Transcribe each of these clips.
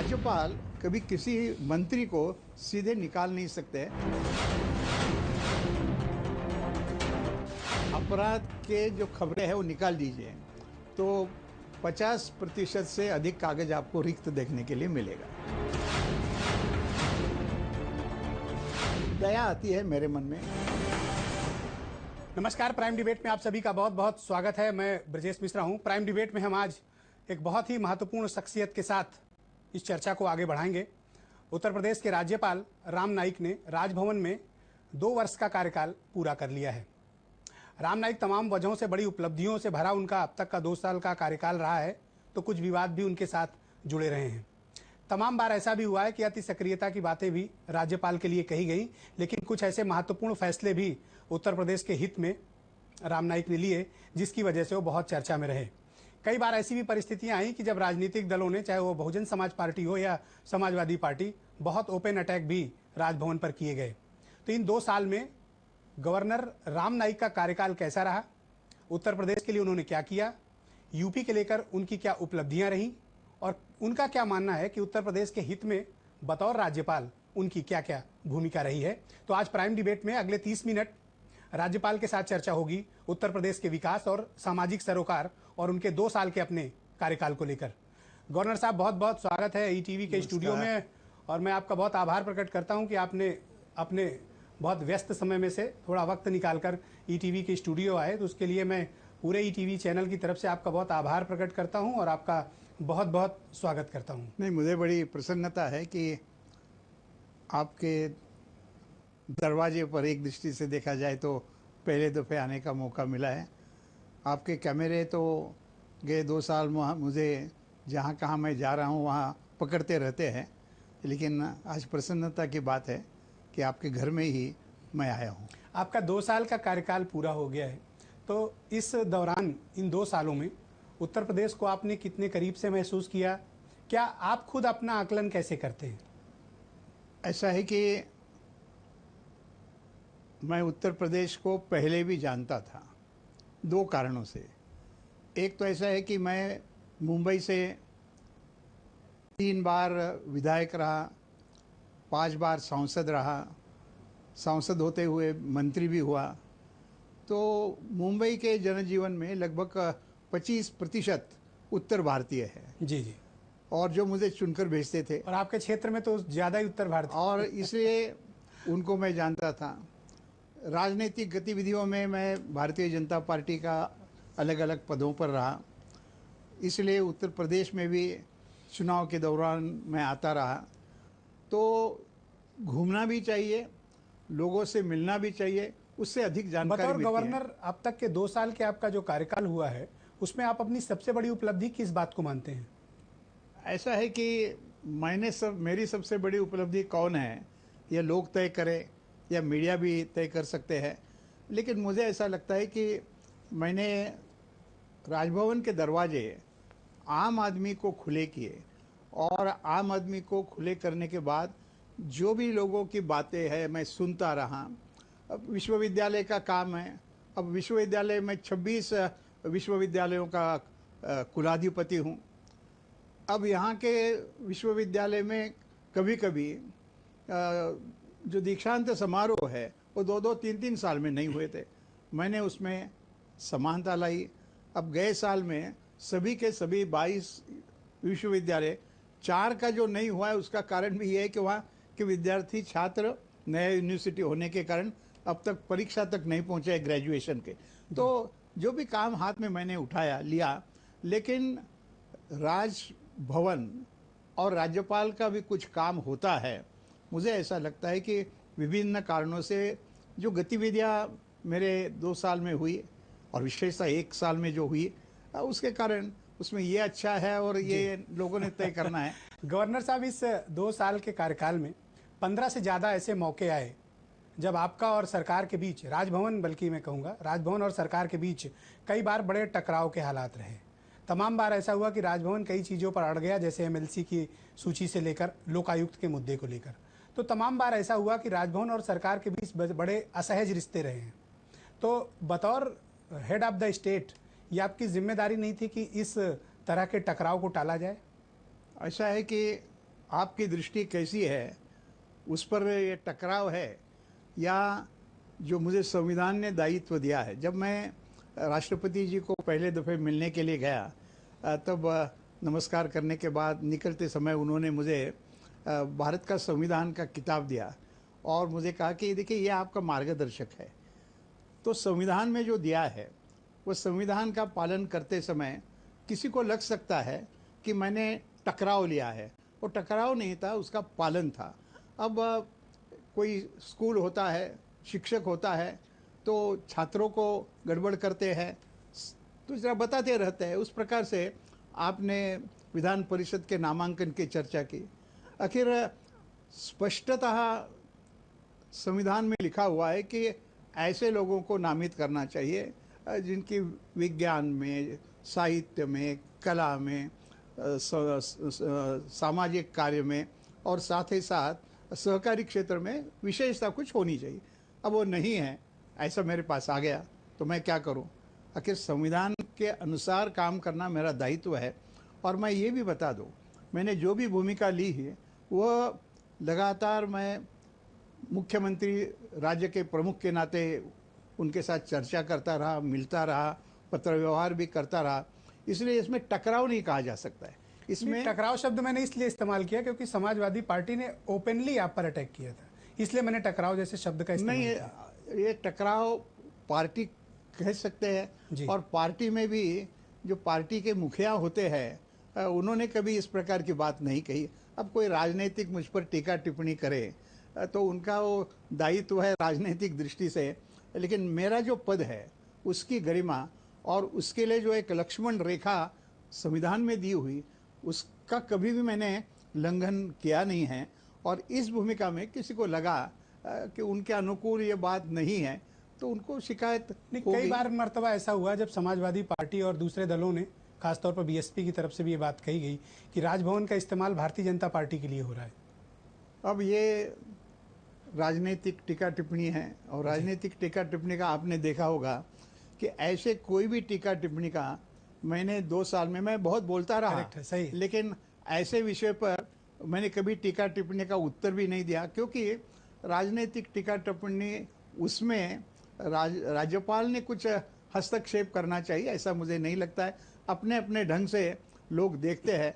राज्यपाल कभी किसी मंत्री को सीधे निकाल नहीं सकते। अपराध के जो खबरें हैं वो निकाल दीजिए तो 50% से अधिक कागज आपको रिक्त देखने के लिए मिलेगा। दया आती है मेरे मन में। नमस्कार, प्राइम डिबेट में आप सभी का बहुत बहुत स्वागत है। मैं ब्रजेश मिश्रा हूं। प्राइम डिबेट में हम आज एक बहुत ही महत्वपूर्ण शख्सियत के साथ इस चर्चा को आगे बढ़ाएंगे। उत्तर प्रदेश के राज्यपाल राम नाईक ने राजभवन में 2 वर्ष का कार्यकाल पूरा कर लिया है। राम नाईक तमाम वजहों से बड़ी उपलब्धियों से भरा उनका अब तक का 2 साल का कार्यकाल रहा है, तो कुछ विवाद भी उनके साथ जुड़े रहे हैं। तमाम बार ऐसा भी हुआ है कि अति सक्रियता की बातें भी राज्यपाल के लिए कही गई, लेकिन कुछ ऐसे महत्वपूर्ण फैसले भी उत्तर प्रदेश के हित में राम नाईक ने लिए, जिसकी वजह से वो बहुत चर्चा में रहे। कई बार ऐसी भी परिस्थितियां आई कि जब राजनीतिक दलों ने, चाहे वो बहुजन समाज पार्टी हो या समाजवादी पार्टी, बहुत ओपन अटैक भी राजभवन पर किए गए। तो इन 2 साल में गवर्नर राम नाईक का कार्यकाल कैसा रहा, उत्तर प्रदेश के लिए उन्होंने क्या किया, यूपी के लेकर उनकी क्या उपलब्धियां रहीं, और उनका क्या मानना है कि उत्तर प्रदेश के हित में बतौर राज्यपाल उनकी क्या क्या भूमिका रही है। तो आज प्राइम डिबेट में अगले 30 मिनट राज्यपाल के साथ चर्चा होगी उत्तर प्रदेश के विकास और सामाजिक सरोकार और उनके 2 साल के अपने कार्यकाल को लेकर। गवर्नर साहब, बहुत बहुत स्वागत है ईटीवी के स्टूडियो में, और मैं आपका बहुत आभार प्रकट करता हूं कि आपने अपने बहुत व्यस्त समय में से थोड़ा वक्त निकालकर ईटीवी के स्टूडियो आए। तो उसके लिए मैं पूरे ईटीवी चैनल की तरफ से आपका बहुत आभार प्रकट करता हूं और आपका बहुत बहुत स्वागत करता हूं। नहीं, मुझे बड़ी प्रसन्नता है कि आपके दरवाजे पर एक दृष्टि से देखा जाए तो पहले दफ़े आने का मौका मिला है। आपके कैमरे तो गए 2 साल मुझे जहाँ कहाँ मैं जा रहा हूँ वहाँ पकड़ते रहते हैं, लेकिन आज प्रसन्नता की बात है कि आपके घर में ही मैं आया हूँ। आपका 2 साल का कार्यकाल पूरा हो गया है, तो इस दौरान, इन 2 सालों में उत्तर प्रदेश को आपने कितने करीब से महसूस किया? क्या आप खुद अपना आकलन कैसे करते हैं? ऐसा है कि मैं उत्तर प्रदेश को पहले भी जानता था, 2 कारणों से। एक तो ऐसा है कि मैं मुंबई से 3 बार विधायक रहा, 5 बार सांसद रहा, सांसद होते हुए मंत्री भी हुआ। तो मुंबई के जनजीवन में लगभग 25% उत्तर भारतीय है। जी जी। और जो मुझे चुनकर भेजते थे, और आपके क्षेत्र में तो ज़्यादा ही उत्तर भारत, और इसलिए उनको मैं जानता था। राजनीतिक गतिविधियों में मैं भारतीय जनता पार्टी का अलग अलग पदों पर रहा, इसलिए उत्तर प्रदेश में भी चुनाव के दौरान मैं आता रहा। तो घूमना भी चाहिए, लोगों से मिलना भी चाहिए, उससे अधिक जानकारी बतौर मिलती है। गवर्नर अब तक के 2 साल के आपका जो कार्यकाल हुआ है, उसमें आप अपनी सबसे बड़ी उपलब्धि किस बात को मानते हैं? ऐसा है कि मेरी सबसे बड़ी उपलब्धि कौन है, ये लोग तय करें या मीडिया भी तय कर सकते हैं, लेकिन मुझे ऐसा लगता है कि मैंने राजभवन के दरवाजे आम आदमी को खुले किए, और आम आदमी को खुले करने के बाद जो भी लोगों की बातें हैं मैं सुनता रहा। अब विश्वविद्यालय का काम है, अब विश्वविद्यालय में 26 विश्वविद्यालयों का कुलाधिपति हूँ। अब यहाँ के विश्वविद्यालय में कभी कभी जो दीक्षांत समारोह है वो 2-2, 3-3 साल में नहीं हुए थे। मैंने उसमें समानता लाई। अब गए साल में सभी के सभी 22 विश्वविद्यालय, 4 का जो नहीं हुआ है उसका कारण भी ये है कि वहाँ के विद्यार्थी छात्र नया यूनिवर्सिटी होने के कारण अब तक परीक्षा तक नहीं पहुँचे ग्रेजुएशन के। तो जो भी काम हाथ में मैंने उठाया लिया, लेकिन राजभवन और राज्यपाल का भी कुछ काम होता है। मुझे ऐसा लगता है कि विभिन्न कारणों से जो गतिविधियां मेरे 2 साल में हुई, और विशेषतः 1 साल में जो हुई, उसके कारण उसमें ये अच्छा है और ये लोगों ने तय करना है। गवर्नर साहब, इस 2 साल के कार्यकाल में 15 से ज़्यादा ऐसे मौके आए जब आपका और सरकार के बीच, राजभवन, बल्कि मैं कहूँगा राजभवन और सरकार के बीच कई बार बड़े टकराव के हालात रहे। तमाम बार ऐसा हुआ कि राजभवन कई चीज़ों पर अड़ गया, जैसे एमएलसी की सूची से लेकर लोकायुक्त के मुद्दे को लेकर। तो तमाम बार ऐसा हुआ कि राजभवन और सरकार के बीच बड़े असहज रिश्ते रहे हैं। तो बतौर हेड ऑफ द स्टेट, ये आपकी जिम्मेदारी नहीं थी कि इस तरह के टकराव को टाला जाए? ऐसा है कि आपकी दृष्टि कैसी है, उस पर ये टकराव है, या जो मुझे संविधान ने दायित्व दिया है। जब मैं राष्ट्रपति जी को पहले दफ़े मिलने के लिए गया, तब नमस्कार करने के बाद निकलते समय उन्होंने मुझे भारत का संविधान का किताब दिया और मुझे कहा कि देखिए ये आपका मार्गदर्शक है। तो संविधान में जो दिया है वो संविधान का पालन करते समय किसी को लग सकता है कि मैंने टकराव लिया है, वो टकराव नहीं था, उसका पालन था। अब कोई स्कूल होता है, शिक्षक होता है, तो छात्रों को गड़बड़ करते हैं तो जरा बताते रहते हैं। उस प्रकार से आपने विधान परिषद के नामांकन की चर्चा की। आखिर स्पष्टतः संविधान में लिखा हुआ है कि ऐसे लोगों को नामित करना चाहिए जिनकी विज्ञान में, साहित्य में, कला में, सामाजिक कार्य में और साथ ही साथ सहकारी क्षेत्र में विशेषता कुछ होनी चाहिए। अब वो नहीं है, ऐसा मेरे पास आ गया तो मैं क्या करूं? आखिर संविधान के अनुसार काम करना मेरा दायित्व है। और मैं ये भी बता दूं, मैंने जो भी भूमिका ली है वह लगातार मैं मुख्यमंत्री राज्य के प्रमुख के नाते उनके साथ चर्चा करता रहा, मिलता रहा, पत्र व्यवहार भी करता रहा। इसलिए इसमें टकराव नहीं कहा जा सकता है। इसमें टकराव शब्द मैंने इसलिए इस्तेमाल किया क्योंकि समाजवादी पार्टी ने ओपनली आप पर अटैक किया था, इसलिए मैंने टकराव जैसे शब्द का इस्तेमाल नहीं, किया। ये टकराव पार्टी कह सकते हैं। और पार्टी में भी जो पार्टी के मुखिया होते हैं उन्होंने कभी इस प्रकार की बात नहीं कही। अब कोई राजनीतिक मुझ पर टीका टिप्पणी करे तो उनका वो दायित्व है राजनीतिक दृष्टि से, लेकिन मेरा जो पद है उसकी गरिमा और उसके लिए जो एक लक्ष्मण रेखा संविधान में दी हुई, उसका कभी भी मैंने लंघन किया नहीं है। और इस भूमिका में किसी को लगा कि उनके अनुकूल ये बात नहीं है तो उनको शिकायत नहीं, होगी। कई बार मर्तबा ऐसा हुआ जब समाजवादी पार्टी और दूसरे दलों ने, खासतौर पर बीएसपी की तरफ से भी ये बात कही गई कि राजभवन का इस्तेमाल भारतीय जनता पार्टी के लिए हो रहा है। अब ये राजनीतिक टीका टिप्पणी है और राजनीतिक टीका टिप्पणी का आपने देखा होगा कि ऐसे कोई भी टीका टिप्पणी का मैंने 2 साल में, मैं बहुत बोलता रहा, है, सही है। लेकिन ऐसे विषय पर मैंने कभी टीका टिप्पणी का उत्तर भी नहीं दिया, क्योंकि राजनीतिक टीका टिप्पणी उसमें राज्यपाल ने कुछ हस्तक्षेप करना चाहिए, ऐसा मुझे नहीं लगता है। अपने अपने ढंग से लोग देखते हैं।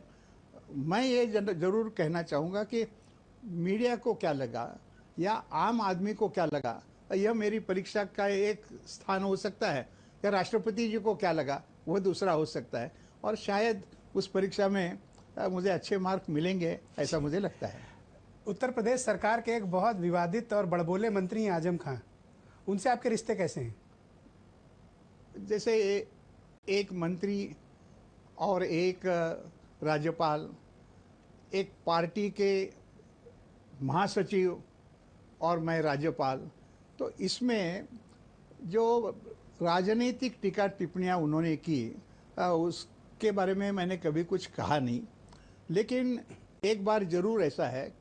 मैं ये जरूर कहना चाहूँगा कि मीडिया को क्या लगा या आम आदमी को क्या लगा, यह मेरी परीक्षा का एक स्थान हो सकता है, या राष्ट्रपति जी को क्या लगा वह दूसरा हो सकता है। और शायद उस परीक्षा में मुझे अच्छे मार्क मिलेंगे, ऐसा मुझे लगता है। उत्तर प्रदेश सरकार के एक बहुत विवादित और बड़बोले मंत्री हैं आजम खान, उनसे आपके रिश्ते कैसे हैं? जैसे एक मंत्री और एक राज्यपाल, एक पार्टी के महासचिव और मैं राज्यपाल, तो इसमें जो राजनीतिक टीका टिप्पणियाँ उन्होंने की उसके बारे में मैंने कभी कुछ कहा नहीं। लेकिन एक बार ज़रूर ऐसा है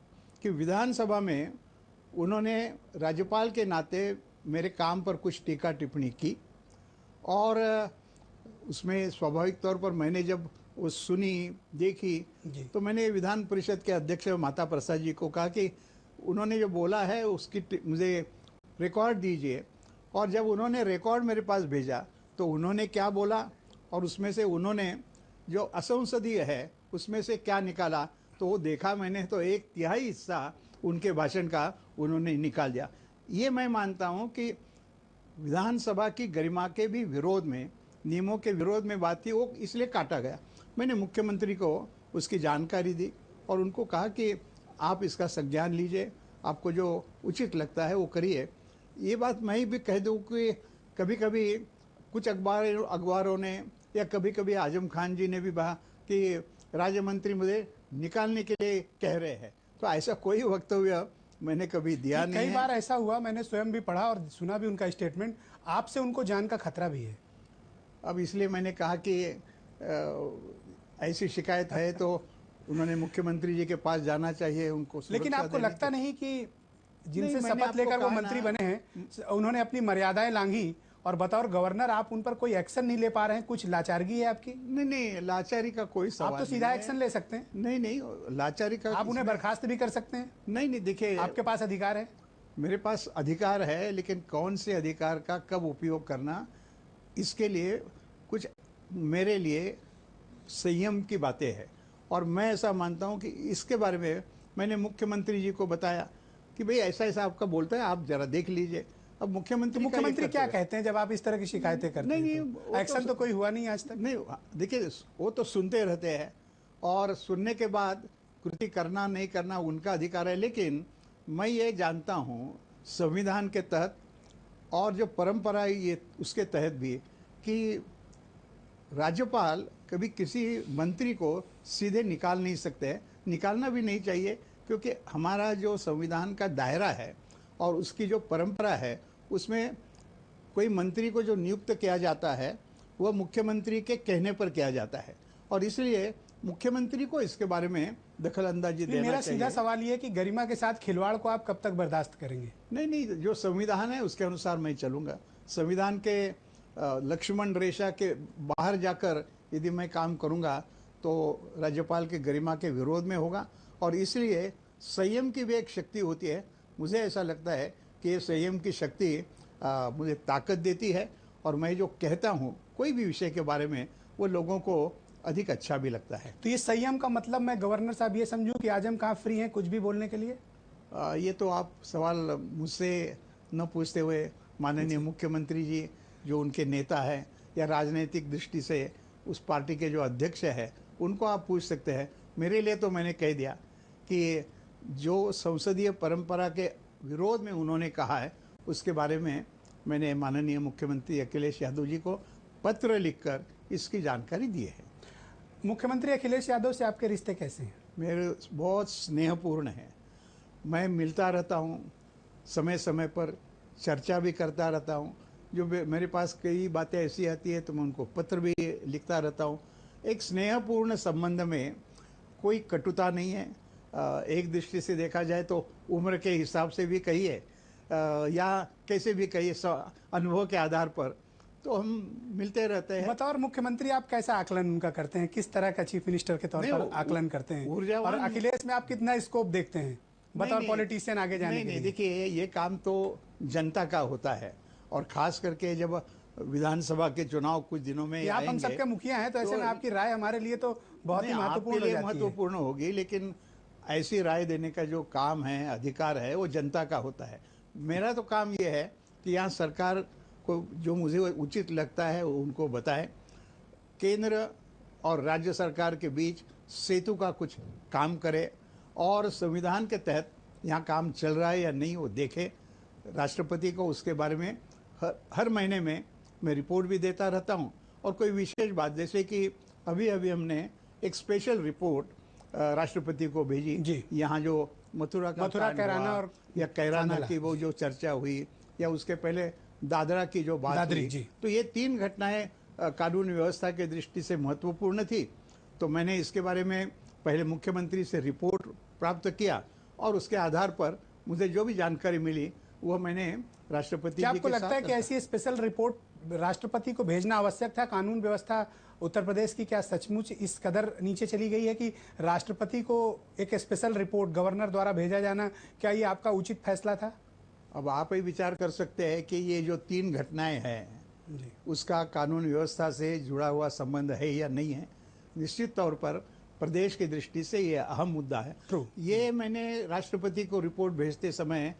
कि विधानसभा में उन्होंने राज्यपाल के नाते मेरे काम पर कुछ टीका टिप्पणी की और उसमें स्वाभाविक तौर पर मैंने जब वो सुनी, देखी, तो मैंने विधान परिषद के अध्यक्ष माता प्रसाद जी को कहा कि उन्होंने जो बोला है उसकी मुझे रिकॉर्ड दीजिए। और जब उन्होंने रिकॉर्ड मेरे पास भेजा तो उन्होंने क्या बोला और उसमें से उन्होंने जो असंसदीय है उसमें से क्या निकाला, तो वो देखा मैंने, तो 1/3 हिस्सा उनके भाषण का उन्होंने निकाल दिया। ये मैं मानता हूँ कि विधानसभा की गरिमा के भी विरोध में, नियमों के विरोध में बात थी, वो इसलिए काटा गया। मैंने मुख्यमंत्री को उसकी जानकारी दी और उनको कहा कि आप इसका संज्ञान लीजिए, आपको जो उचित लगता है वो करिए। ये बात मैं भी कह दूं कि कभी कभी कुछ अखबारों ने या कभी कभी आजम खान जी ने भी कहा कि राज्य मंत्री मुझे निकालने के लिए कह रहे हैं, तो ऐसा कोई वक्तव्य मैंने कभी दिया नहीं है। कई बार ऐसा हुआ, मैंने स्वयं भी पढ़ा और सुना भी उनका स्टेटमेंट, आपसे उनको जान का खतरा भी है। अब इसलिए मैंने कहा कि ऐसी शिकायत है तो उन्होंने मुख्यमंत्री जी के पास जाना चाहिए, उनको। लेकिन आपको लगता नहीं कि जिनसे शपथ लेकर वो मंत्री बने हैं उन्होंने अपनी मर्यादाएं लांघी और बतौर गवर्नर आप उन पर कोई एक्शन नहीं ले पा रहे हैं, कुछ लाचारगी है आपकी? नहीं नहीं, लाचारी का कोई आप सवाल तो सीधा नहीं एक्शन है। ले सकते हैं, नहीं नहीं, लाचारी का आप उन्हें इसमें- बर्खास्त भी कर सकते हैं, नहीं नहीं, देखिए आपके पास अधिकार है। मेरे पास अधिकार है, लेकिन कौन से अधिकार का कब उपयोग करना, इसके लिए कुछ मेरे लिए संयम की बातें हैं। और मैं ऐसा मानता हूं कि इसके बारे में मैंने मुख्यमंत्री जी को बताया कि भाई ऐसा ऐसा आपका बोलता है, आप जरा देख लीजिए। अब तो मुख्यमंत्री मुख्यमंत्री क्या कहते हैं जब आप इस तरह की शिकायतें करते नहीं हैं? नहीं, तो एक्शन तो कोई हुआ नहीं आज तक। नहीं, देखिए वो तो सुनते रहते हैं, और सुनने के बाद कृति करना नहीं करना उनका अधिकार है। लेकिन मैं ये जानता हूँ संविधान के तहत और जो परंपरा है ये उसके तहत भी, कि राज्यपाल कभी किसी मंत्री को सीधे निकाल नहीं सकते, निकालना भी नहीं चाहिए, क्योंकि हमारा जो संविधान का दायरा है और उसकी जो परंपरा है उसमें कोई मंत्री को जो नियुक्त किया जाता है वह मुख्यमंत्री के कहने पर किया जाता है, और इसलिए मुख्यमंत्री को इसके बारे में दखल अंदाजी देना मेरा चाहिए। सीधा सवाल ये है कि गरिमा के साथ खिलवाड़ को आप कब तक बर्दाश्त करेंगे? नहीं नहीं, जो संविधान है उसके अनुसार मैं चलूंगा। संविधान के लक्ष्मण रेखा के बाहर जाकर यदि मैं काम करूंगा तो राज्यपाल के गरिमा के विरोध में होगा, और इसलिए संयम की भी एक शक्ति होती है। मुझे ऐसा लगता है कि ये संयम की शक्ति मुझे ताकत देती है, और मैं जो कहता हूँ कोई भी विषय के बारे में वो लोगों को अधिक अच्छा भी लगता है। तो ये संयम का मतलब मैं गवर्नर साहब ये समझूं कि आज हम कहाँ फ्री हैं कुछ भी बोलने के लिए? ये तो आप सवाल मुझसे न पूछते हुए माननीय मुख्यमंत्री जी जो उनके नेता हैं, या राजनीतिक दृष्टि से उस पार्टी के जो अध्यक्ष है उनको आप पूछ सकते हैं। मेरे लिए तो मैंने कह दिया कि जो संसदीय परंपरा के विरोध में उन्होंने कहा है उसके बारे में मैंने माननीय मुख्यमंत्री अखिलेश यादव जी को पत्र लिखकर इसकी जानकारी दी है। मुख्यमंत्री अखिलेश यादव से आपके रिश्ते कैसे हैं? मेरे बहुत स्नेहपूर्ण हैं। मैं मिलता रहता हूँ, समय समय पर चर्चा भी करता रहता हूँ। जो मेरे पास कई बातें ऐसी आती है तो मैं उनको पत्र भी लिखता रहता हूँ। एक स्नेहपूर्ण संबंध में कोई कटुता नहीं है। एक दृष्टि से देखा जाए तो उम्र के हिसाब से भी कहिए या कैसे भी कहिए, अनुभव के आधार पर तो हम मिलते रहते हैं। बतौर मुख्यमंत्री आप कैसा आकलन उनका करते हैं? किस तरह का चीफ मिनिस्टर के तौर पर आकलन करते हैं? ऊर्जावान और अखिलेश में आप कितना स्कोप देखते हैं बतौर नहीं, पॉलिटिशियन आगे जाने नहीं, के नहीं, लिए? देखिए ये काम तो जनता का होता है, और खास करके जब विधानसभा के चुनाव कुछ दिनों में कि आप हम आएंगे, सबके मुखिया हैं तो ऐसे में आपकी राय हमारे लिए तो बहुत ही नहीं, आपके महत्वपूर्ण हो लिए जाती है। महत्वपूर्ण होगी, लेकिन ऐसी राय देने का जो काम है, अधिकार है, वो जनता का होता है। मेरा तो काम ये है कि यहाँ सरकार को जो मुझे उचित लगता है वो उनको बताएं। केंद्र और राज्य सरकार के बीच सेतु का कुछ काम करे, और संविधान के तहत यहाँ काम चल रहा है या नहीं वो देखे। राष्ट्रपति को उसके बारे में हर महीने में मैं रिपोर्ट भी देता रहता हूँ। और कोई विशेष बात, जैसे कि अभी अभी हमने एक स्पेशल रिपोर्ट राष्ट्रपति को भेजी, यहाँ जो मथुरा कांड कैराना हुआ, और या कैराना की वो जो चर्चा हुई, या उसके पहले दादरा की जो बात हुई, तो ये 3 घटनाएं कानून व्यवस्था के दृष्टि से महत्वपूर्ण थी। तो मैंने इसके बारे में पहले मुख्यमंत्री से रिपोर्ट प्राप्त किया, और उसके आधार पर मुझे जो भी जानकारी मिली वो मैंने राष्ट्रपति जी के साथ। आपको लगता है कि ऐसी स्पेशल रिपोर्ट राष्ट्रपति को भेजना आवश्यक था? कानून व्यवस्था उत्तर प्रदेश की क्या सचमुच इस कदर नीचे चली गई है कि राष्ट्रपति को एक स्पेशल रिपोर्ट गवर्नर द्वारा भेजा जाना, क्या ये आपका उचित फैसला था? अब आप ही विचार कर सकते हैं कि ये जो 3 घटनाएं हैं उसका कानून व्यवस्था से जुड़ा हुआ संबंध है या नहीं है। निश्चित तौर पर प्रदेश की दृष्टि से ये अहम मुद्दा है। ये मैंने राष्ट्रपति को रिपोर्ट भेजते समय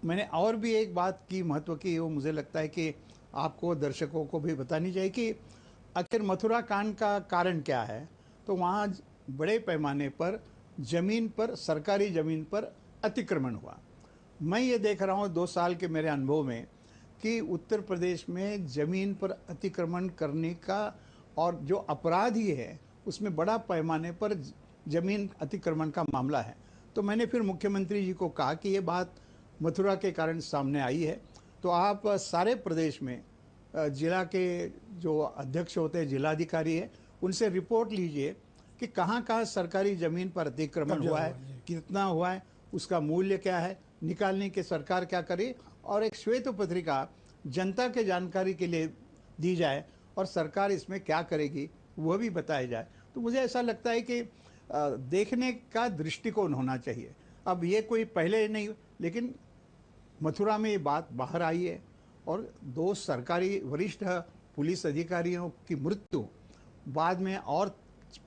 मैंने और भी एक बात की महत्व की, वो मुझे लगता है कि आपको दर्शकों को भी बतानी चाहिए कि आखिर मथुरा कांड का कारण क्या है। तो वहाँ बड़े पैमाने पर जमीन पर, सरकारी जमीन पर अतिक्रमण हुआ। मैं ये देख रहा हूँ 2 साल के मेरे अनुभव में कि उत्तर प्रदेश में जमीन पर अतिक्रमण करने का और जो अपराधी है उसमें बड़ा पैमाने पर जमीन अतिक्रमण का मामला है। तो मैंने फिर मुख्यमंत्री जी को कहा कि ये बात मथुरा के कारण सामने आई है, तो आप सारे प्रदेश में जिला के जो अध्यक्ष होते हैं, जिलाधिकारी है, उनसे रिपोर्ट लीजिए कि कहाँ कहाँ सरकारी ज़मीन पर अतिक्रमण हुआ है, कितना हुआ है, उसका मूल्य क्या है, निकालने की सरकार क्या करे, और एक श्वेत पत्रिका जनता के जानकारी के लिए दी जाए और सरकार इसमें क्या करेगी वह भी बताया जाए। तो मुझे ऐसा लगता है कि देखने का दृष्टिकोण होना चाहिए। अब ये कोई पहले नहीं, लेकिन मथुरा में ये बात बाहर आई है और 2 सरकारी वरिष्ठ पुलिस अधिकारियों की मृत्यु, बाद में और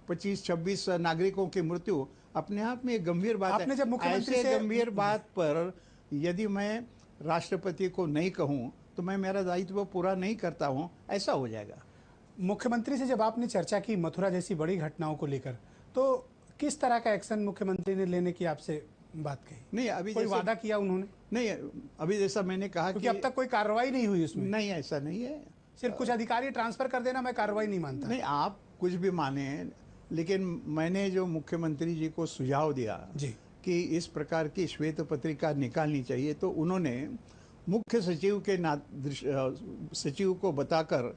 25-26 नागरिकों की मृत्यु अपने आप में एक गंभीर बात आपने जब है। मुख्यमंत्री ऐसे से गंभीर बात पर यदि मैं राष्ट्रपति को नहीं कहूं तो मैं मेरा दायित्व पूरा नहीं करता हूं, ऐसा हो जाएगा। मुख्यमंत्री से जब आपने चर्चा की मथुरा जैसी बड़ी घटनाओं को लेकर, तो किस तरह का एक्शन मुख्यमंत्री ने लेने की आपसे बात कही? नहीं, अभी कोई जैसे वादा किया उन्होंने? नहीं, अभी जैसा मैंने कहा क्योंकि अब तक कोई कार्रवाई नहीं हुई उसमें। नहीं, ऐसा नहीं है। सिर्फ कुछ अधिकारी ट्रांसफर कर देना मैं कार्रवाई नहीं मानता। नहीं, आप कुछ भी माने, लेकिन मैंने जो मुख्यमंत्री जी को सुझाव दिया जी, कि इस प्रकार की श्वेत पत्रिका निकालनी चाहिए, तो उन्होंने मुख्य सचिव के सचिव को बताकर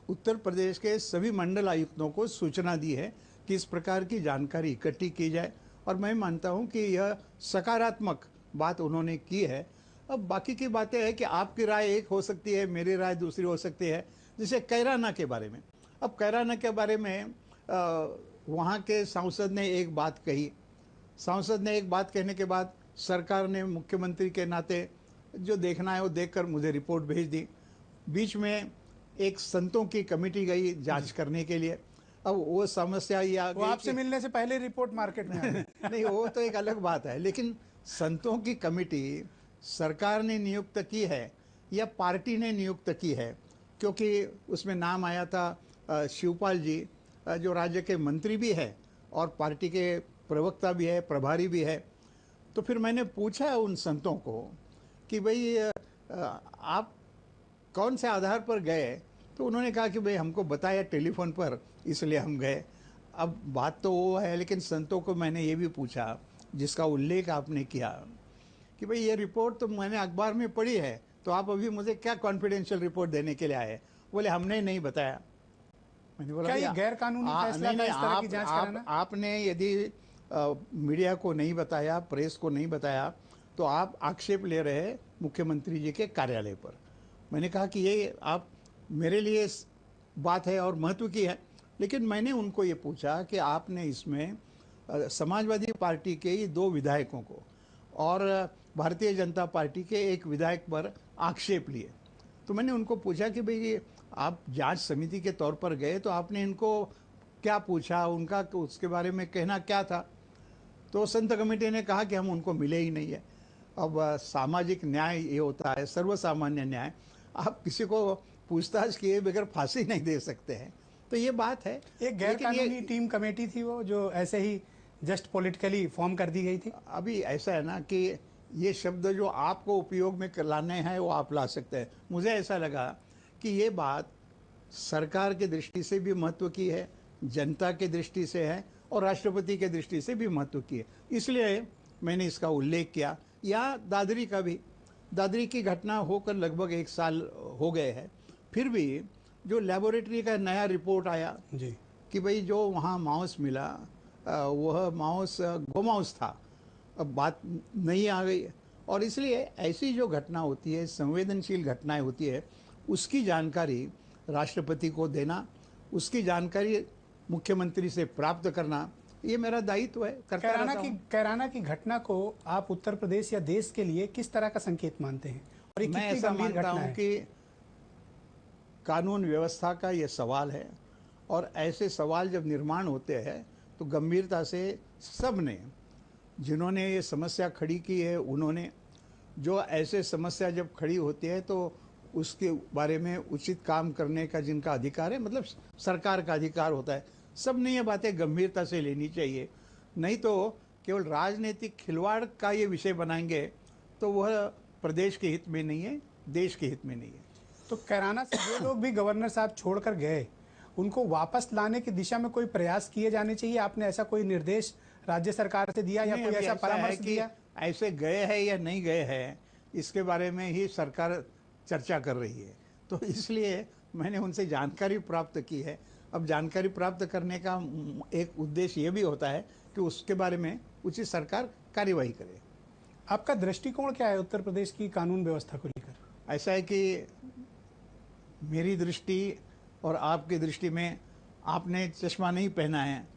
उत्तर प्रदेश के सभी मंडल आयुक्तों को सूचना दी है कि इस प्रकार की जानकारी इकट्ठी की जाए, और मैं मानता हूं कि यह सकारात्मक बात उन्होंने की है। अब बाकी की बातें हैं कि आपकी राय एक हो सकती है, मेरी राय दूसरी हो सकती है। जैसे कैराना के बारे में, अब कैराना के बारे में वहाँ के सांसद ने एक बात कही, सांसद ने एक बात कहने के बाद सरकार ने मुख्यमंत्री के नाते जो देखना है वो देखकर मुझे रिपोर्ट भेज दी। बीच में एक संतों की कमेटी गई जांच करने के लिए। अब वो समस्या ये आ वो गई आपसे मिलने से पहले रिपोर्ट मार्केट में आ गई। नहीं, वो तो एक अलग बात है, लेकिन संतों की कमेटी सरकार ने नियुक्त की है या पार्टी ने नियुक्त की है? क्योंकि उसमें नाम आया था शिवपाल जी, जो राज्य के मंत्री भी है और पार्टी के प्रवक्ता भी है, प्रभारी भी है। तो फिर मैंने पूछा उन संतों को कि भाई आप कौन से आधार पर गए? तो उन्होंने कहा कि भाई हमको बताया टेलीफोन पर, इसलिए हम गए। अब बात तो वो है, लेकिन संतों को मैंने ये भी पूछा जिसका उल्लेख आपने किया कि भाई ये रिपोर्ट तो मैंने अखबार में पढ़ी है, तो आप अभी मुझे क्या कॉन्फिडेंशियल रिपोर्ट देने के लिए आए? बोले हमने नहीं बताया। मैंने बोला क्या ये गैर कानूनी फैसला था इस तरह की जांच कराना? आपने यदि मीडिया को नहीं बताया, प्रेस को नहीं बताया, तो आप आक्षेप ले रहे हैं मुख्यमंत्री जी के कार्यालय पर। मैंने कहा कि ये आप मेरे लिए बात है और महत्व की है, लेकिन मैंने उनको ये पूछा कि आपने इसमें समाजवादी पार्टी के ही 2 विधायकों को और भारतीय जनता पार्टी के एक विधायक पर आक्षेप लिए। तो मैंने उनको पूछा कि भाई आप जांच समिति के तौर पर गए तो आपने इनको क्या पूछा, उनका उसके बारे में कहना क्या था? तो संत कमेटी ने कहा कि हम उनको मिले ही नहीं है। अब सामाजिक न्याय ये होता है, सर्वसामान्य न्याय, आप किसी को पूछताछ किए बगैर फांसी नहीं दे सकते हैं। तो ये बात है। एक गैर कानूनी टीम कमेटी थी वो, जो ऐसे ही जस्ट पॉलिटिकली फॉर्म कर दी गई थी। अभी ऐसा है ना कि ये शब्द जो आपको उपयोग में लाने हैं वो आप ला सकते हैं। मुझे ऐसा लगा कि ये बात सरकार की दृष्टि से भी महत्व की है, जनता की दृष्टि से है और राष्ट्रपति के दृष्टि से भी महत्व की है, इसलिए मैंने इसका उल्लेख किया। या दादरी का भी, दादरी की घटना होकर लगभग 1 साल हो गए हैं, फिर भी जो लेबोरेटरी का नया रिपोर्ट आया जी, कि भाई जो वहाँ मांस मिला वह मांस गोमांस था। अब बात नहीं आ गई, और इसलिए ऐसी जो घटना होती है, संवेदनशील घटनाएं होती है, उसकी जानकारी राष्ट्रपति को देना, उसकी जानकारी मुख्यमंत्री से प्राप्त करना, ये मेरा दायित्व है, करता रहता हूं। कैराना की घटना को आप उत्तर प्रदेश या देश के लिए किस तरह का संकेत मानते हैं? और ये मैं कितनी ऐसा गंभीर मानता घटना हूं है? कि कानून व्यवस्था का ये सवाल है, और ऐसे सवाल जब निर्माण होते हैं तो गंभीरता से सब ने, जिन्होंने ये समस्या खड़ी की है उन्होंने, जो ऐसे समस्या जब खड़ी होती है तो उसके बारे में उचित काम करने का जिनका अधिकार है, मतलब सरकार का अधिकार होता है, सब ने ये बातें गंभीरता से लेनी चाहिए। नहीं तो केवल राजनीतिक खिलवाड़ का ये विषय बनाएंगे तो वह प्रदेश के हित में नहीं है, देश के हित में नहीं है। तो कैराना से जो लोग भी गवर्नर साहब छोड़कर गए, उनको वापस लाने की दिशा में कोई प्रयास किए जाने चाहिए? आपने ऐसा कोई निर्देश राज्य सरकार से दिया या कोई ऐसा परामर्श दिया? ऐसे गए हैं या नहीं गए हैं, इसके बारे में ही सरकार चर्चा कर रही है, तो इसलिए मैंने उनसे जानकारी प्राप्त की है। अब जानकारी प्राप्त करने का एक उद्देश्य ये भी होता है कि उसके बारे में उचित सरकार कार्यवाही करे। आपका दृष्टिकोण क्या है उत्तर प्रदेश की कानून व्यवस्था को लेकर? ऐसा है कि मेरी दृष्टि और आपकी दृष्टि में, आपने चश्मा नहीं पहना है,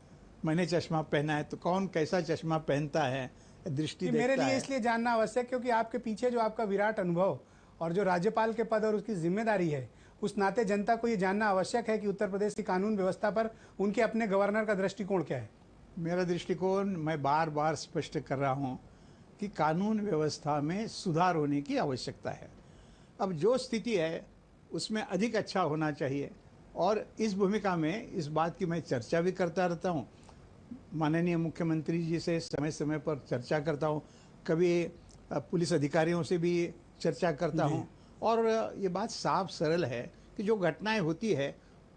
मैंने चश्मा पहना है, तो कौन कैसा चश्मा पहनता है, दृष्टि कि मेरे देखता लिए है। इसलिए जानना आवश्यक, क्योंकि आपके पीछे जो आपका विराट अनुभव और जो राज्यपाल के पद और उसकी जिम्मेदारी है, उस नाते जनता को ये जानना आवश्यक है कि उत्तर प्रदेश की कानून व्यवस्था पर उनके अपने गवर्नर का दृष्टिकोण क्या है। मेरा दृष्टिकोण, मैं बार बार स्पष्ट कर रहा हूँ कि कानून व्यवस्था में सुधार होने की आवश्यकता है। अब जो स्थिति है उसमें अधिक अच्छा होना चाहिए, और इस भूमिका में इस बात की मैं चर्चा भी करता रहता हूँ। माननीय मुख्यमंत्री जी से समय समय पर चर्चा करता हूँ, कभी पुलिस अधिकारियों से भी चर्चा करता जी। हूँ। और ये बात साफ सरल है कि जो घटनाएं होती है,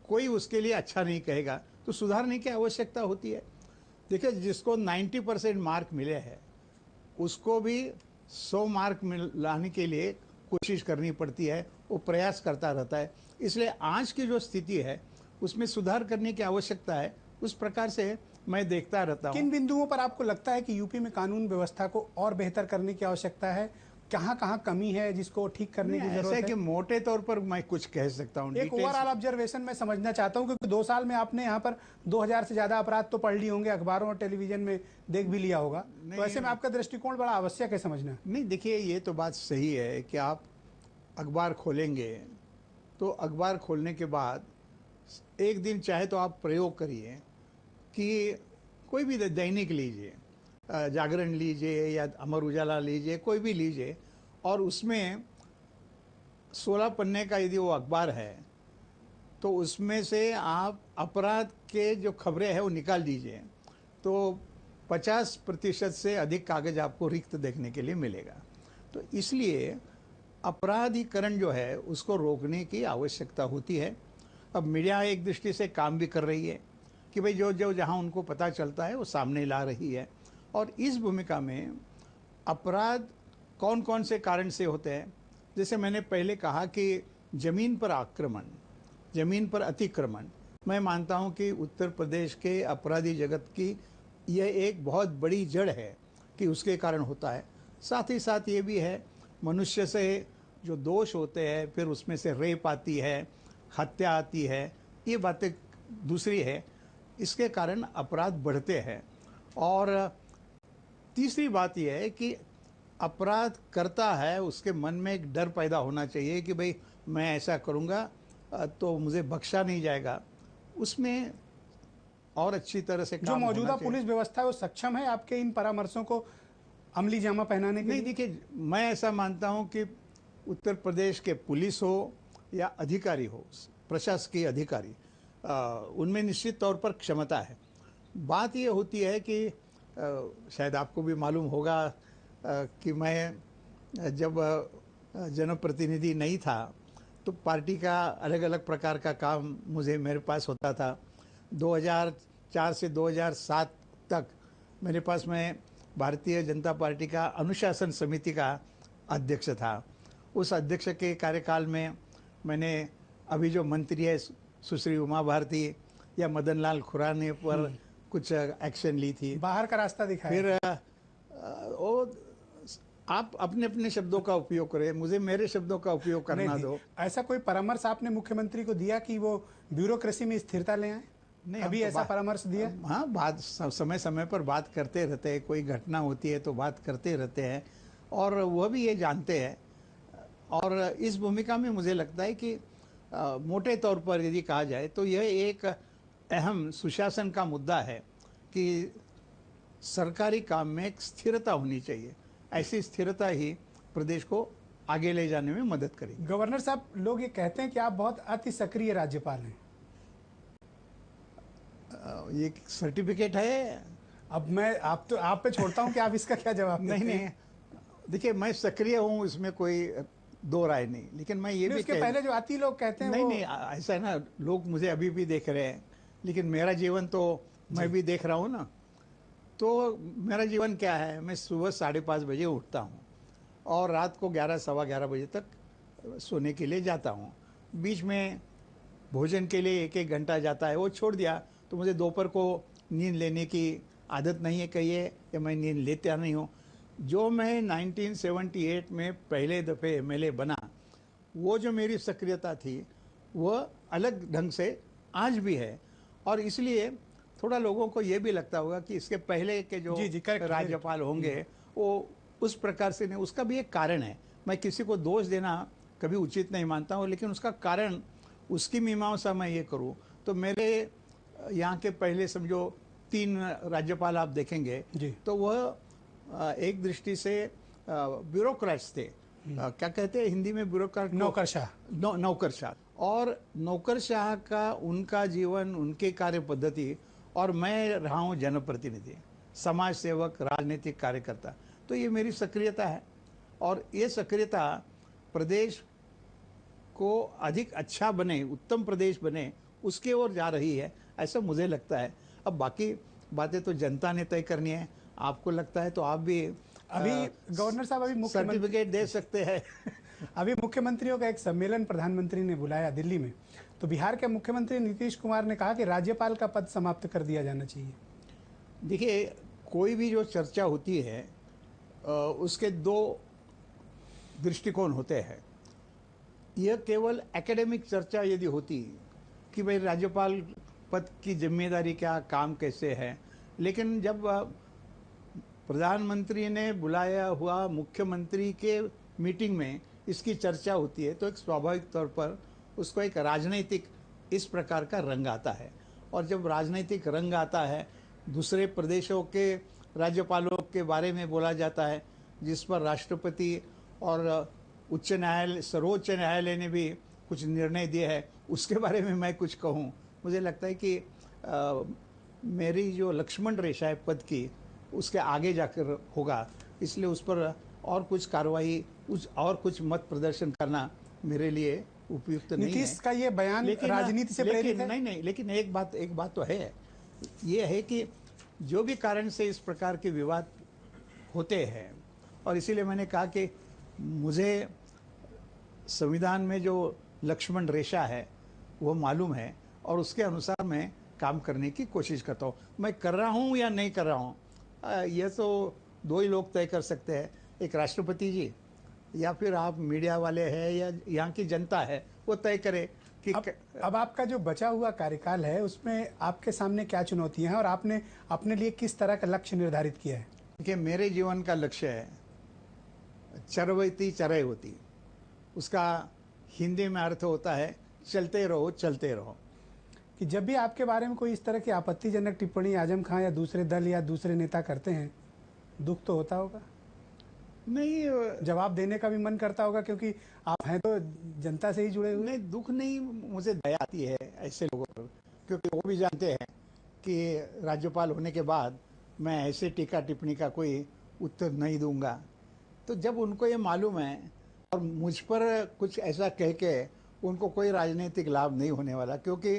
कोई उसके लिए अच्छा नहीं कहेगा, तो सुधारने की आवश्यकता होती है। देखिए, जिसको 90% मार्क मिले हैं, उसको भी 100 मार्क लाने के लिए कोशिश करनी पड़ती है, वो प्रयास करता रहता है। इसलिए आज की जो स्थिति है उसमें सुधार करने की आवश्यकता है, उस प्रकार से मैं देखता रहता हूँ। किन बिंदुओं पर आपको लगता है कि यूपी में कानून व्यवस्था को और बेहतर करने की आवश्यकता है, कहाँ कहाँ कमी है जिसको ठीक करने नहीं, की ऐसा है जरूरत है। कि मोटे तौर पर मैं कुछ कह सकता हूँ, एक डिटेल्स। ओवरऑल ऑब्जर्वेशन मैं समझना चाहता हूं, क्योंकि 2 साल में आपने यहाँ पर 2000 से ज्यादा अपराध तो पढ़ लिए होंगे, अखबारों और टेलीविजन में देख भी लिया होगा, तो नहीं ऐसे में आपका दृष्टिकोण बड़ा आवश्यक है समझना। नहीं, देखिए, ये तो बात सही है कि आप अखबार खोलेंगे, तो अखबार खोलने के बाद एक दिन चाहे तो आप प्रयोग करिए कि कोई भी दैनिक लीजिए, जागरण लीजिए या अमर उजाला लीजिए, कोई भी लीजिए, और उसमें 16 पन्ने का यदि वो अखबार है, तो उसमें से आप अपराध के जो खबरें हैं वो निकाल दीजिए, तो 50% से अधिक कागज आपको रिक्त देखने के लिए मिलेगा। तो इसलिए अपराधीकरण जो है उसको रोकने की आवश्यकता होती है। अब मीडिया एक दृष्टि से काम भी कर रही है कि भाई जो जो जहाँ उनको पता चलता है वो सामने ला रही है। और इस भूमिका में अपराध कौन कौन से कारण से होते हैं, जैसे मैंने पहले कहा कि जमीन पर आक्रमण, जमीन पर अतिक्रमण, मैं मानता हूं कि उत्तर प्रदेश के अपराधी जगत की यह एक बहुत बड़ी जड़ है कि उसके कारण होता है। साथ ही साथ ये भी है, मनुष्य से जो दोष होते हैं, फिर उसमें से रेप आती है, हत्या आती है, ये बातें दूसरी है, इसके कारण अपराध बढ़ते हैं। और तीसरी बात यह है कि अपराध करता है उसके मन में एक डर पैदा होना चाहिए कि भाई मैं ऐसा करूँगा तो मुझे बख्शा नहीं जाएगा। उसमें और अच्छी तरह से जो काम होना मौजूदा चाहिए। पुलिस व्यवस्था है वो सक्षम है आपके इन परामर्शों को अमली जामा पहनाने के नहीं, लिए। देखिए, मैं ऐसा मानता हूं कि उत्तर प्रदेश के पुलिस हो या अधिकारी हो, प्रशासकीय अधिकारी, उनमें निश्चित तौर पर क्षमता है। बात ये होती है कि शायद आपको भी मालूम होगा कि मैं जब जनप्रतिनिधि नहीं था, तो पार्टी का अलग अलग प्रकार का काम मुझे मेरे पास होता था। 2004 से 2007 तक मेरे पास मैं भारतीय जनता पार्टी का अनुशासन समिति का अध्यक्ष था। उस अध्यक्ष के कार्यकाल में मैंने अभी जो मंत्री है सुश्री उमा भारती या मदन लाल खुराना पर कुछ एक्शन ली थी। बाहर का रास्ता दिखाया फिर था। वो, आप अपने अपने शब्दों का उपयोग करें, मुझे मेरे शब्दों का उपयोग नहीं करना नहीं, दो। ऐसा कोई परामर्श आपने मुख्यमंत्री को दिया कि वो ब्यूरोक्रेसी में स्थिरता ले आए? नहीं, हम कभी तो ऐसा परामर्श दिया? हाँ, बात समय समय पर बात करते रहते हैं, कोई घटना होती है तो बात करते रहते हैं, और वह भी ये जानते हैं। और इस भूमिका में मुझे लगता है कि मोटे तौर पर यदि कहा जाए तो यह एक अहम सुशासन का मुद्दा है कि सरकारी काम में एक स्थिरता होनी चाहिए। ऐसी स्थिरता ही प्रदेश को आगे ले जाने में मदद करेगी। गवर्नर साहब, लोग ये कहते हैं कि आप बहुत अति सक्रिय राज्यपाल हैं। ये सर्टिफिकेट है। अब मैं आप पे छोड़ता हूं कि आप इसका क्या जवाब नहीं देते हैं। नहीं, देखिए, मैं सक्रिय हूँ, इसमें कोई दो राय नहीं, लेकिन मैं ये नहीं, भी उसके कह, पहले जो अति लोग कहते हैं नहीं वो। नहीं, ऐसा है ना, लोग मुझे अभी भी देख रहे हैं, लेकिन मेरा जीवन तो मैं जी। भी देख रहा हूँ ना। तो मेरा जीवन क्या है, मैं सुबह 5:30 बजे उठता हूँ और रात को 11 सवा 11 बजे तक सोने के लिए जाता हूँ। बीच में भोजन के लिए 1-1 घंटा जाता है, वो छोड़ दिया तो मुझे दोपहर को नींद लेने की आदत नहीं है, कहिए, या मैं नींद लेता नहीं हूँ। जो मैं 1978 में पहले दफ़े एमएलए बना, वो जो मेरी सक्रियता थी वो अलग ढंग से आज भी है। और इसलिए थोड़ा लोगों को ये भी लगता होगा कि इसके पहले के जो जी, करेक्ट, राज्यपाल होंगे वो उस प्रकार से नहीं। उसका भी एक कारण है, मैं किसी को दोष देना कभी उचित नहीं मानता हूँ, लेकिन उसका कारण, उसकी मीमांसा मैं ये करूँ तो मेरे यहाँ के पहले समझो 3 राज्यपाल आप देखेंगे जी। तो वह एक दृष्टि से ब्यूरोक्रेट्स थे। क्या कहते हैं हिंदी में ब्यूरोक्रेट? नौकरशाह। नौकरशाह। और नौकरशाह का उनका जीवन, उनकी कार्य पद्धति, और मैं रहा हूँ जनप्रतिनिधि, समाज सेवक, राजनीतिक कार्यकर्ता। तो ये मेरी सक्रियता है और ये सक्रियता प्रदेश को अधिक अच्छा बने, उत्तम प्रदेश बने, उसके ओर जा रही है, ऐसा मुझे लगता है। अब बाकी बातें तो जनता ने तय करनी है। आपको लगता है तो आप भी अभी गवर्नर साहब, अभी सर्टिफिकेट दे सकते हैं। अभी मुख्यमंत्रियों का एक सम्मेलन प्रधानमंत्री ने बुलाया दिल्ली में, तो बिहार के मुख्यमंत्री नीतीश कुमार ने कहा कि राज्यपाल का पद समाप्त कर दिया जाना चाहिए। देखिए, कोई भी जो चर्चा होती है उसके 2 दृष्टिकोण होते हैं। यह केवल एकेडमिक चर्चा यदि होती कि भाई राज्यपाल पद की जिम्मेदारी क्या, काम कैसे है, लेकिन जब प्रधानमंत्री ने बुलाया हुआ मुख्यमंत्री के मीटिंग में इसकी चर्चा होती है तो एक स्वाभाविक तौर पर उसको एक राजनीतिक इस प्रकार का रंग आता है। और जब राजनीतिक रंग आता है, दूसरे प्रदेशों के राज्यपालों के बारे में बोला जाता है, जिस पर राष्ट्रपति और उच्च न्यायालय, सर्वोच्च न्यायालय ने भी कुछ निर्णय दिए हैं, उसके बारे में मैं कुछ कहूँ, मुझे लगता है कि मेरी जो लक्ष्मण रेखा है पद की, उसके आगे जाकर होगा। इसलिए उस पर और कुछ कार्रवाई, और कुछ मत प्रदर्शन करना मेरे लिए उपयुक्त नहीं है। नीतीश का ये बयान राजनीति से प्रेरित है? नहीं, लेकिन एक बात तो है, ये है कि जो भी कारण से इस प्रकार के विवाद होते हैं, और इसीलिए मैंने कहा कि मुझे संविधान में जो लक्ष्मण रेखा है वो मालूम है और उसके अनुसार मैं काम करने की कोशिश करता हूँ। मैं कर रहा हूँ या नहीं कर रहा हूँ, यह तो 2 ही लोग तय कर सकते हैं, एक राष्ट्रपति जी या फिर आप मीडिया वाले हैं या यहाँ की जनता है, वो तय करे कि अब आपका जो बचा हुआ कार्यकाल है उसमें आपके सामने क्या चुनौतियां हैं और आपने अपने लिए किस तरह का लक्ष्य निर्धारित किया है? कि मेरे जीवन का लक्ष्य है चरवती चरय होती, उसका हिंदी में अर्थ होता है चलते रहो चलते रहो। कि जब भी आपके बारे में कोई इस तरह की आपत्तिजनक टिप्पणी आजम खां या दूसरे दल या दूसरे नेता करते हैं, दुख तो होता होगा? नहीं, जवाब देने का भी मन करता होगा, क्योंकि आप हैं तो जनता से ही जुड़े हुए। नहीं, दुख नहीं, मुझे दया आती है ऐसे लोगों पर, क्योंकि वो भी जानते हैं कि राज्यपाल होने के बाद मैं ऐसे टीका टिप्पणी का कोई उत्तर नहीं दूंगा। तो जब उनको ये मालूम है और मुझ पर कुछ ऐसा कह के उनको कोई राजनीतिक लाभ नहीं होने वाला, क्योंकि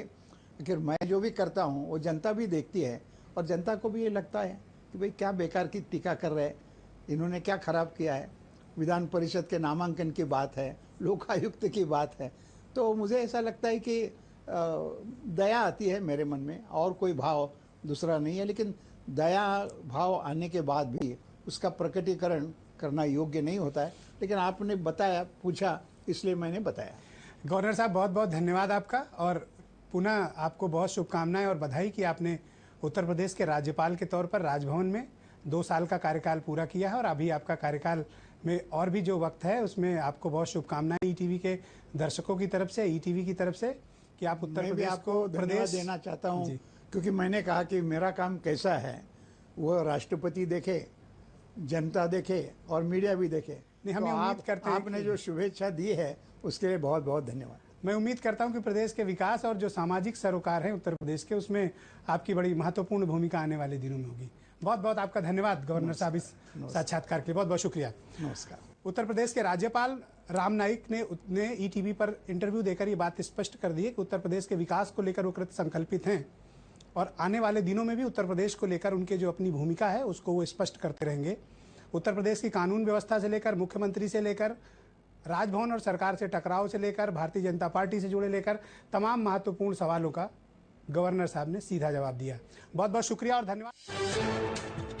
आखिर मैं जो भी करता हूँ वो जनता भी देखती है और जनता को भी ये लगता है कि भाई क्या बेकार की टीका कर रहे हैं, इन्होंने क्या खराब किया है। विधान परिषद के नामांकन की बात है, लोकायुक्त की बात है, तो मुझे ऐसा लगता है कि दया आती है मेरे मन में, और कोई भाव दूसरा नहीं है। लेकिन दया भाव आने के बाद भी उसका प्रकटीकरण करना योग्य नहीं होता है। लेकिन आपने बताया, पूछा, इसलिए मैंने बताया। गवर्नर साहब, बहुत बहुत धन्यवाद आपका, और पुनः आपको बहुत शुभकामनाएं और बधाई कि आपने उत्तर प्रदेश के राज्यपाल के तौर पर राजभवन में 2 साल का कार्यकाल पूरा किया है, और अभी आपका कार्यकाल में और भी जो वक्त है उसमें आपको बहुत शुभकामनाएं ईटीवी के दर्शकों की तरफ से, ईटीवी की तरफ से, कि आप उत्तर प्रदेश को धन्यवाद देना चाहता हूं, क्योंकि मैंने कहा कि मेरा काम कैसा है वो राष्ट्रपति देखे, जनता देखे और मीडिया भी देखे। नहीं, हम उम्मीद करते हैं आपने जो शुभेच्छा दी है उसके लिए बहुत बहुत धन्यवाद। मैं उम्मीद करता हूं कि प्रदेश के विकास और जो सामाजिक सरोकार है उत्तर प्रदेश के, उसमें आपकी बड़ी महत्वपूर्ण भूमिका आने वाले दिनों में होगी। बहुत बहुत आपका धन्यवाद गवर्नर साहब, इस साक्षात्कार के लिए बहुत बहुत शुक्रिया। नमस्कार। उत्तर प्रदेश के राज्यपाल राम नाईक ने ईटीवी पर इंटरव्यू देकर ये बात स्पष्ट कर दी है कि उत्तर प्रदेश के विकास को लेकर वो कृत संकल्पित हैं, और आने वाले दिनों में भी उत्तर प्रदेश को लेकर उनके जो अपनी भूमिका है उसको वो स्पष्ट करते रहेंगे। उत्तर प्रदेश की कानून व्यवस्था से लेकर, मुख्यमंत्री से लेकर, राजभवन और सरकार से टकराव से लेकर, भारतीय जनता पार्टी से जुड़े लेकर तमाम महत्वपूर्ण सवालों का गवर्नर साहब ने सीधा जवाब दिया। बहुत बहुत शुक्रिया और धन्यवाद।